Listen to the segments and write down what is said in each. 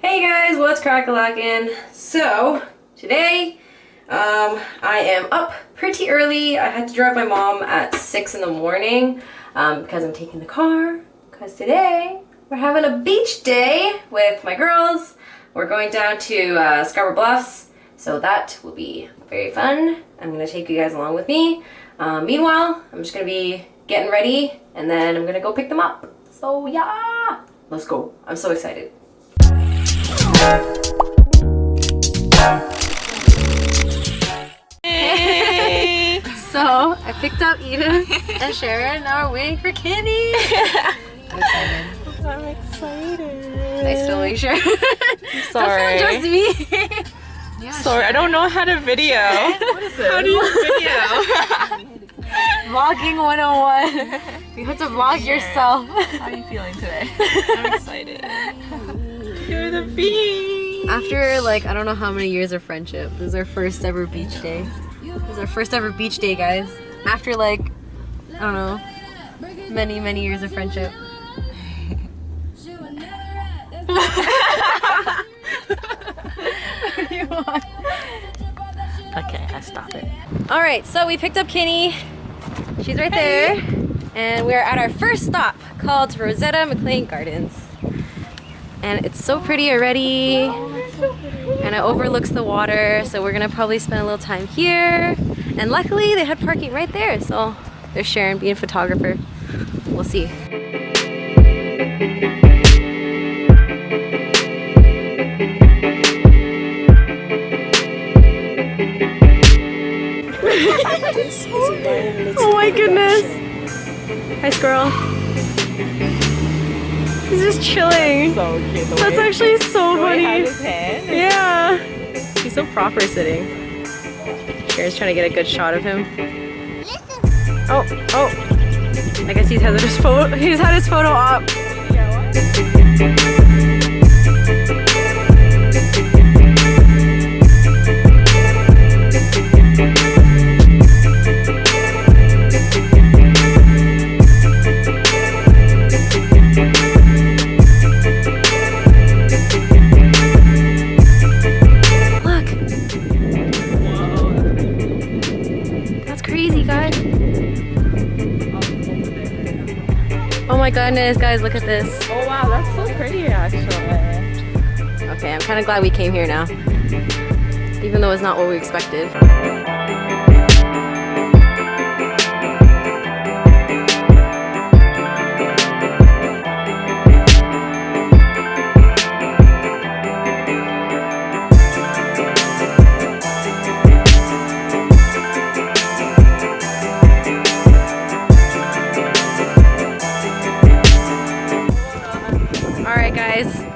Hey guys, what's Crackalackinn? So, today, I am up pretty early. I had to drive my mom at 6 in the morning because I'm taking the car. Because today, we're having a beach day with my girls. We're going down to Scarborough Bluffs, so that will be very fun. I'm going to take you guys along with me. Meanwhile, I'm just going to be getting ready, and then I'm going to go pick them up. So yeah, let's go. I'm so excited. Hey! So, I picked up Edith and Sharon. Now we're waiting for Kenny. I'm excited. I'm excited. Nice to make sure. Sorry. Just me. Yeah, sorry, I don't know how to video. What is this? How do you video? Vlogging 101. You have to vlog yourself. How are you feeling today? I'm excited. You're the beach. After like I don't know how many years of friendship, this is our first ever beach day. This is our first ever beach day, guys. After like I don't know, many years of friendship. What do you want? Okay, I stop it. All right, so we picked up Kenny. She's right there, and we are at our first stop called Rosetta McClain Gardens. And it's so pretty already, and it overlooks the water, so we're gonna probably spend a little time here. And luckily they had parking right there, so there's Sharon being a photographer. We'll see. Oh my goodness! Hi, squirrel. He's just chilling. So cute. That's actually so funny. His hand. Yeah. He's so proper sitting. Sharon's trying to get a good shot of him. Oh. I guess he's had his photo op. Oh my goodness, guys, look at this. Oh wow, that's so pretty actually. Okay, I'm kind of glad we came here now, even though it's not what we expected.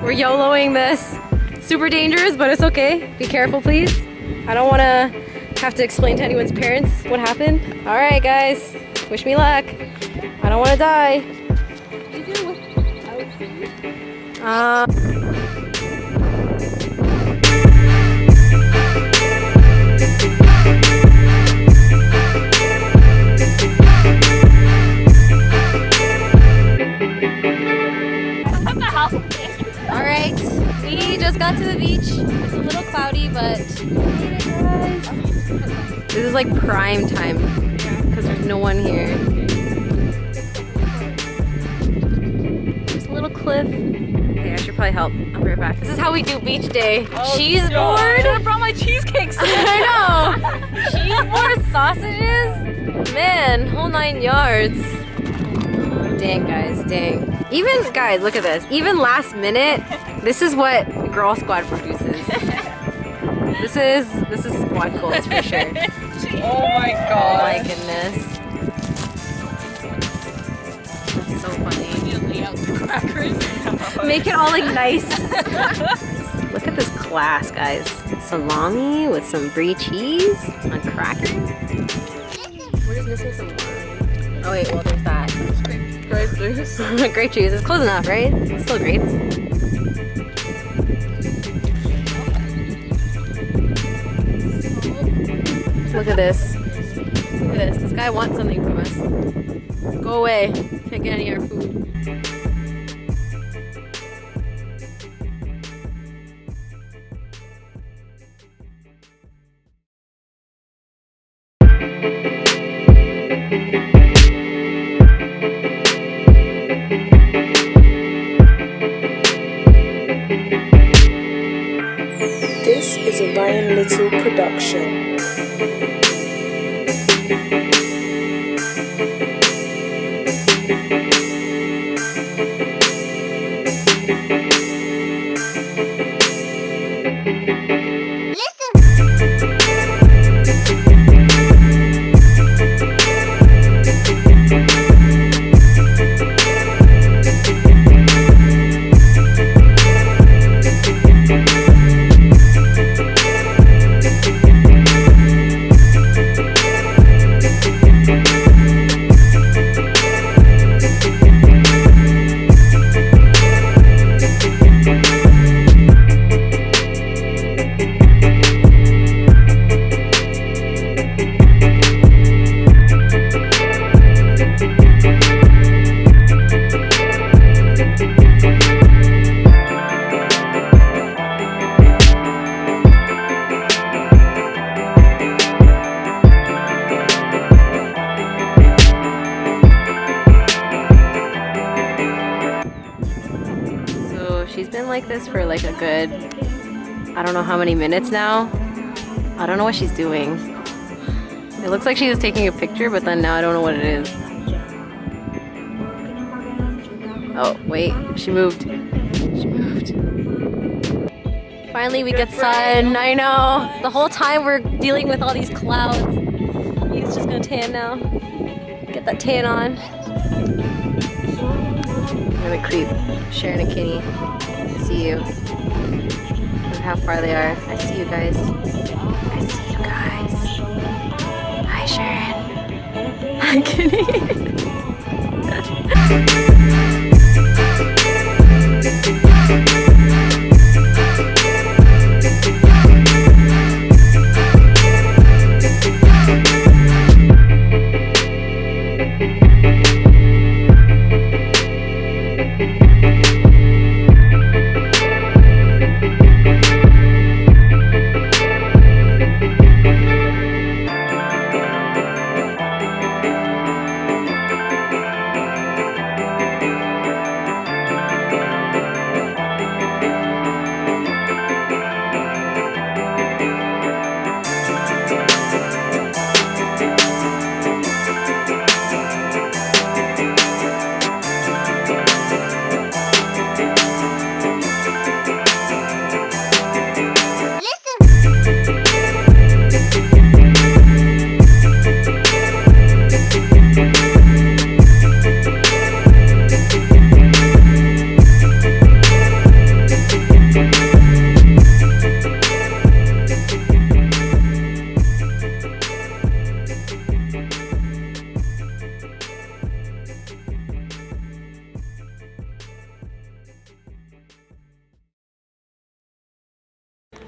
We're YOLOing this. Super dangerous, but it's okay. Be careful, please. I don't want to have to explain to anyone's parents what happened. All right, guys. Wish me luck. I don't want to die. Alright, we just got to the beach. It's a little cloudy, but this is like prime time because there's no one here. There's a little cliff. Okay, I should probably help. I'll be right back. This is how we do beach day. Oh, Cheese board. I brought my cheesecakes. I know. Cheese board, sausages. Man, whole 9 yards. Dang, guys, dang. Even, guys, look at this. Even last minute, this is what Girl Squad produces. This is squad goals for sure. Oh my god. Oh my goodness. That's so funny. Lay out the crackers. Make it all like nice. Look at this class, guys. Salami with some brie cheese on crackers. We're just missing some wine. Oh wait, well there's that. Grape juice. Grape juice. It's close enough, right? It's still grapes. Look at this. Look at this. This guy wants something from us. Go away. Can't get any of our food. This is a Ryan Little production. She's been like this for like a good, I don't know how many minutes now. I don't know what she's doing. It looks like she was taking a picture, but then now I don't know what it is. Oh, wait, she moved. She moved. Finally we get sun, I know. The whole time we're dealing with all these clouds. He's just gonna tan now. Get that tan on. I'm a creep, sharing a kitty. I see you. Look how far they are. I see you guys. I see you guys. Hi, Sharon. Hi, kitty.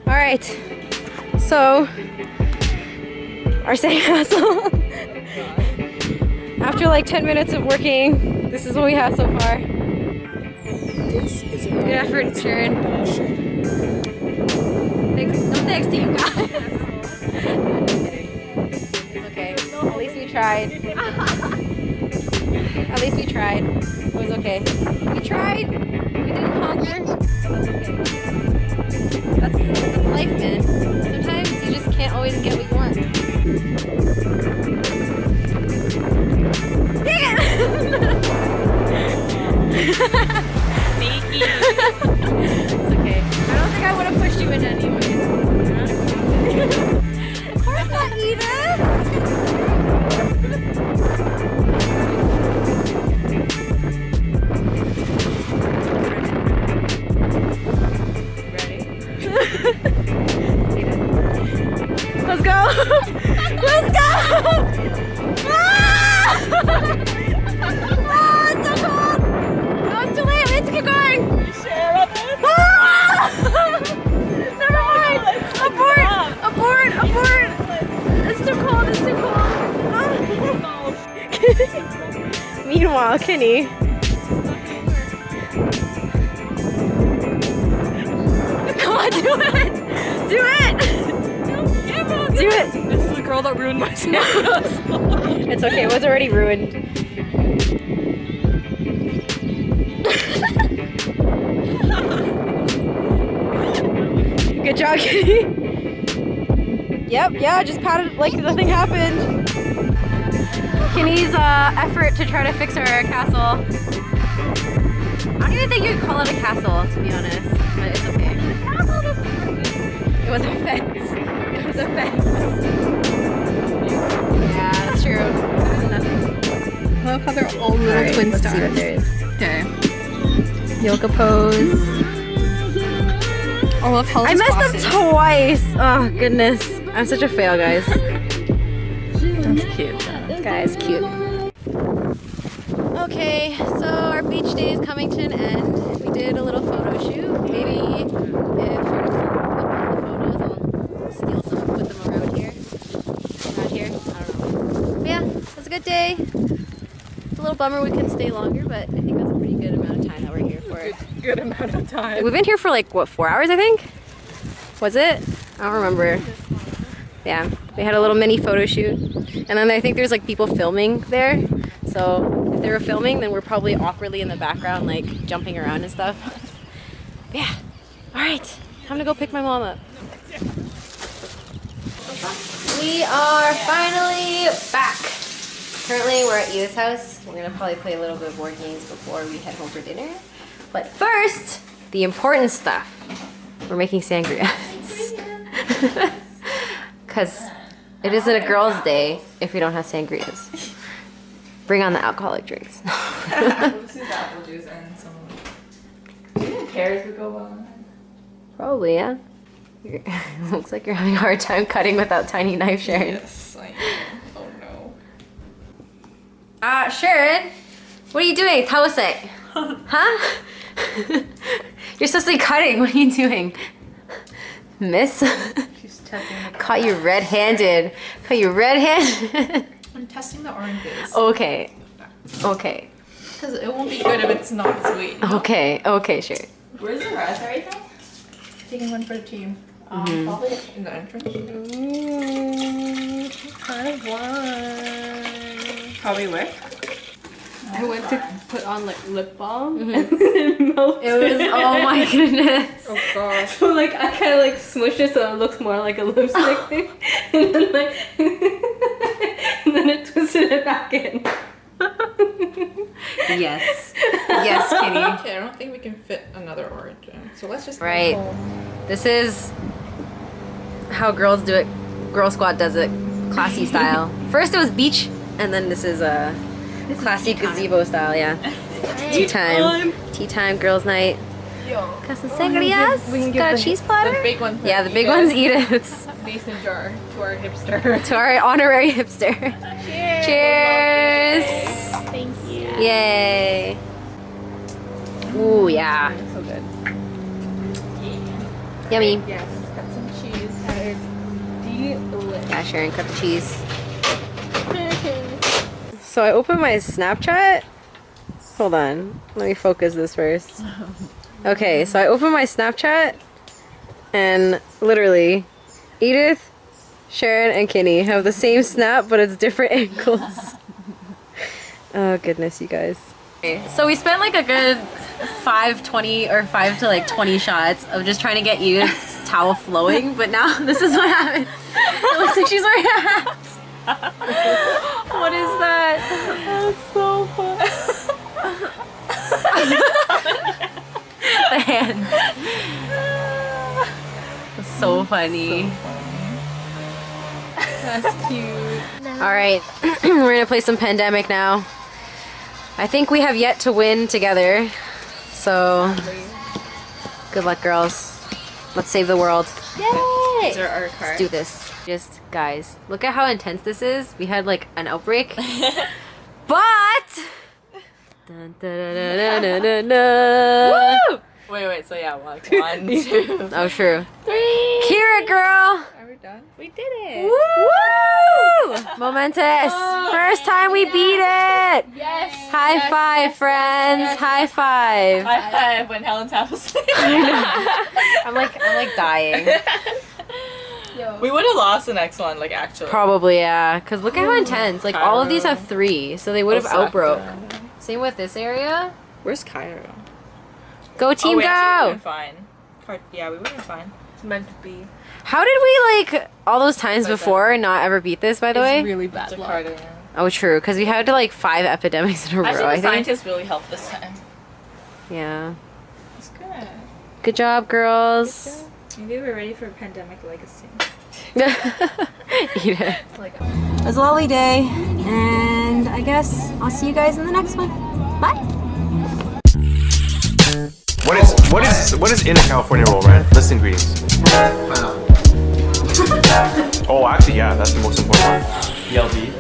Alright, so our sandcastle. After like 10 minutes of working, this is what we have so far. This is a Good effort, Sharon. Thanks, no thanks to you guys. It's okay. At least we tried. At least we tried. It was okay. We tried. We didn't conquer. That's okay. That's life, man. Sometimes you just can't always get what you want. Dang it! Sneaky. It's okay. I don't think I would have pushed you in anyway. Of course not, Edith! Let's go! Let's go! Ah! Oh, it's so cold! No, it's too late. We have to keep going. You sure about this? Ah! Never mind. Abort! Abort! Abort! It's too cold. It's too cold. Ah. Meanwhile, Kenny. Come on, do it! Do it! Do it! This is the girl that ruined my sandcastle. It's okay, it was already ruined. Good Good job, Kitty. Yep, yeah, just pat it like nothing happened. Kenny's effort to try to fix our castle. I don't even think you'd call it a castle, to be honest, but it's okay. It was a fence. It was a fence. Yeah, that's true. Better than nothing. I love how they're all little twin let's stars. see what there is. Okay. Yoga pose. I love Helen's I messed glasses. up twice. Oh goodness, I'm such a fail, guys. That's cute. This guy is cute. Okay, so our beach day is coming to an end. We did a little photo shoot. Maybe if you're photos, I'll steal some and put them around here. Around here, I don't know. But yeah, it was a good day. It's a little bummer we couldn't stay longer, but I think that's a pretty good amount of time that we're here for. Good amount of time. We've been here for like, what, 4 hours, I think? Was it? I don't remember. Yeah, we had a little mini photo shoot. And then I think there's like people filming there. So if they were filming, then we're probably awkwardly in the background, like jumping around and stuff. Yeah. All right, time to go pick my mom up. We are finally back. Currently, we're at Edith's house. We're gonna probably play a little bit of board games before we head home for dinner. But first, the important stuff. We're making sangria. Because it isn't a girls' day if we don't have sangrias. Bring on the alcoholic drinks. We'll just use apple juice and some. Do you think pears would go well on that? Probably, yeah. Looks like you're having a hard time cutting with that tiny knife, Sharon. Yes, I know. Oh no. Sharon, what are you doing? Taosek. Huh? You're supposed to be cutting. What are you doing? Miss? She's testing the Caught you red-handed. Caught you red-handed. I'm testing the oranges. Okay. Okay. Because it won't be good if it's not sweet. Okay. Okay, sure. Where's the raspberry thing? Taking one for the team. Probably in the entrance. Kind of one. Probably where? I went to put on like lip balm and Mhm. it melted. It was, oh my goodness. Oh gosh. So like I kind of like smushed it so it looks more like a lipstick thing, and then like, and then it twisted it back in. Yes. Yes, Kitty. Okay, I don't think we can fit another orange in. So let's just Right. This is how girls do it. Girl Squad does it. Classy style. First it was beach, and then this is a classy gazebo style, yeah. Tea time. Tea time, girls' night. Got some sangrias. we can give Got a the- cheese platter. The big one. for Yeah, the big one's Edith's. Mason jar to our hipster. To our honorary hipster. Cheers. Cheers. Thank you. Yay. Ooh, yeah. So good. Yummy. Yes, got some cheese. That is delicious. Yeah, Sharon, cut the cheese. So I opened my Snapchat. Hold on. Let me focus this first. Okay, so I opened my Snapchat and literally Edith, Sharon, and Kinney have the same snap, but it's different angles. Oh goodness, you guys. Okay, so we spent like a good 5:20 or 5 to like 20 shots of just trying to get Edith's towel flowing, but now this is what happened. It looks like she's wearing a hat. What is that? That's so fun. The hand. So funny. That's cute. Alright, we're gonna play some Pandemic now. I think we have yet to win together. So, good luck, girls. Let's save the world. Yay! These are our Let's cards. do this. Just, guys, look at how intense this is. We had like an outbreak. But! Dun, dun, dun, dun, dun, dun, dun. Woo! Wait, so yeah, like 1, 2, Oh, true. 3. Kira, girl! Are we done? We did it. Woo! Momentous! First time we beat it! Yes. High five, friends! High five! High five when Helen's half asleep. I'm like dying. We would have lost the next one, like actually. Probably, yeah. Cause look at how intense. Like all of these have 3, so they would have outbroke. Same with this area. Where's Cairo? Go team, we actually go! would've been fine. Yeah, we would have been fine. It's meant to be. How did we like all those times before and not ever beat this, by the way? It's really bad luck. Oh, true, because we had like 5 epidemics in a row, Actually, I the think. scientists really helped this time. Yeah. It's good. Good job, girls. Maybe we're ready for a pandemic legacy. Eat it. Like, It was a lovely day, and I guess I'll see you guys in the next one. Bye. What is in a California roll, Ryan? List ingredients. Oh, actually, yeah, that's the most important one. BLD.